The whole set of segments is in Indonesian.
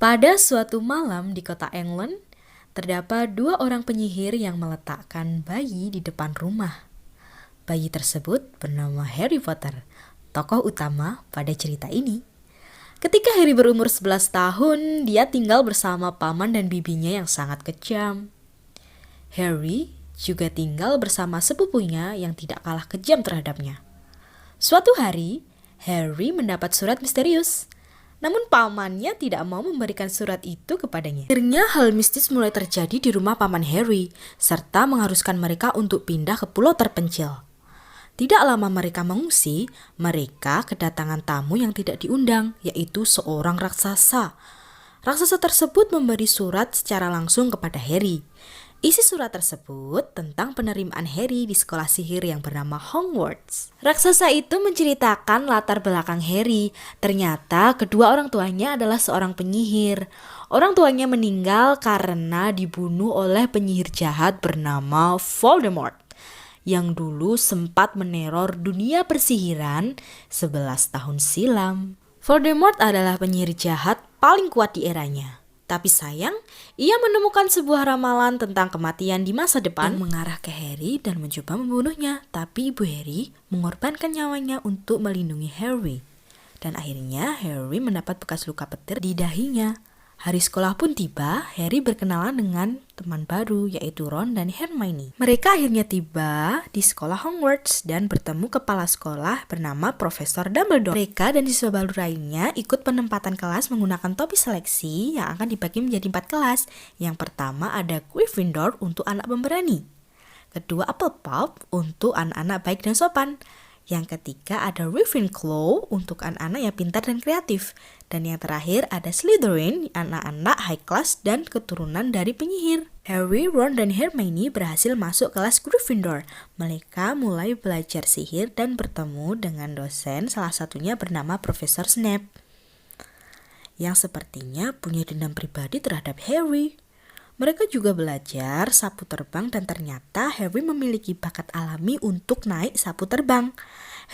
Pada suatu malam di kota England, terdapat dua orang penyihir yang meletakkan bayi di depan rumah. Bayi tersebut bernama Harry Potter, tokoh utama pada cerita ini. Ketika Harry berumur 11 tahun, dia tinggal bersama paman dan bibinya yang sangat kejam. Harry juga tinggal bersama sepupunya yang tidak kalah kejam terhadapnya. Suatu hari, Harry mendapat surat misterius. Namun pamannya tidak mau memberikan surat itu kepadanya. Akhirnya hal mistis mulai terjadi di rumah paman Harry, serta mengharuskan mereka untuk pindah ke pulau terpencil. Tidak lama mereka mengungsi, mereka kedatangan tamu yang tidak diundang, yaitu seorang raksasa. Raksasa tersebut memberi surat secara langsung kepada Harry. Isi surat tersebut tentang penerimaan Harry di sekolah sihir yang bernama Hogwarts. Raksasa itu menceritakan latar belakang Harry. Ternyata kedua orang tuanya adalah seorang penyihir. Orang tuanya meninggal karena dibunuh oleh penyihir jahat bernama Voldemort, yang dulu sempat meneror dunia persihiran 11 tahun silam. Voldemort adalah penyihir jahat paling kuat di eranya. Tapi sayang, ia menemukan sebuah ramalan tentang kematian di masa depan yang mengarah ke Harry dan mencoba membunuhnya. Tapi ibu Harry mengorbankan nyawanya untuk melindungi Harry. Dan akhirnya Harry mendapat bekas luka petir di dahinya. Hari sekolah pun tiba, Harry berkenalan dengan teman baru yaitu Ron dan Hermione. Mereka akhirnya tiba di sekolah Hogwarts dan bertemu kepala sekolah bernama Profesor Dumbledore. Mereka dan siswa baru lainnya ikut penempatan kelas menggunakan topi seleksi yang akan dibagi menjadi 4 kelas. Yang pertama ada Gryffindor untuk anak pemberani. Kedua Hufflepuff untuk anak-anak baik dan sopan. Yang ketiga ada Ravenclaw untuk anak-anak yang pintar dan kreatif. Dan yang terakhir ada Slytherin, anak-anak high class dan keturunan dari penyihir. Harry, Ron, dan Hermione berhasil masuk kelas Gryffindor. Mereka mulai belajar sihir dan bertemu dengan dosen, salah satunya bernama Profesor Snape, yang sepertinya punya dendam pribadi terhadap Harry. Mereka juga belajar sapu terbang dan ternyata Harry memiliki bakat alami untuk naik sapu terbang.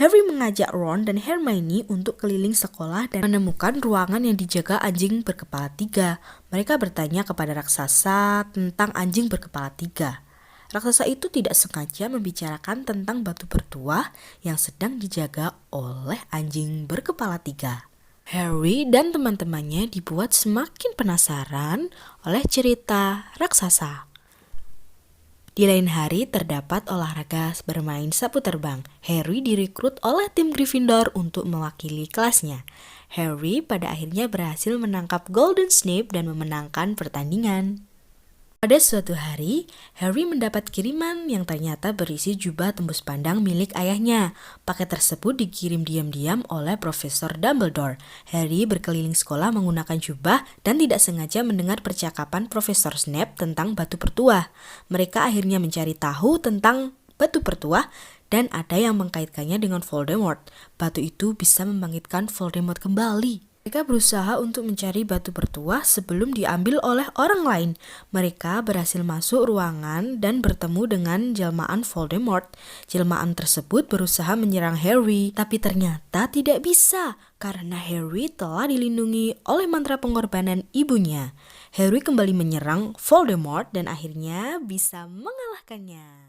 Harry mengajak Ron dan Hermione untuk keliling sekolah dan menemukan ruangan yang dijaga anjing berkepala 3. Mereka bertanya kepada raksasa tentang anjing berkepala 3. Raksasa itu tidak sengaja membicarakan tentang batu bertuah yang sedang dijaga oleh anjing berkepala 3. Harry dan teman-temannya dibuat semakin penasaran oleh cerita raksasa. Di lain hari terdapat olahraga bermain sapu terbang. Harry direkrut oleh tim Gryffindor untuk mewakili kelasnya. Harry pada akhirnya berhasil menangkap Golden Snape dan memenangkan pertandingan. Pada suatu hari, Harry mendapat kiriman yang ternyata berisi jubah tembus pandang milik ayahnya. Paket tersebut dikirim diam-diam oleh Profesor Dumbledore. Harry berkeliling sekolah menggunakan jubah dan tidak sengaja mendengar percakapan Profesor Snape tentang batu pertuah. Mereka akhirnya mencari tahu tentang batu pertuah dan ada yang mengkaitkannya dengan Voldemort. Batu itu bisa membangkitkan Voldemort kembali. Mereka berusaha untuk mencari batu bertuah sebelum diambil oleh orang lain. Mereka berhasil masuk ruangan dan bertemu dengan jelmaan Voldemort. Jelmaan tersebut berusaha menyerang Harry, tapi ternyata tidak bisa karena Harry telah dilindungi oleh mantra pengorbanan ibunya. Harry kembali menyerang Voldemort dan akhirnya bisa mengalahkannya.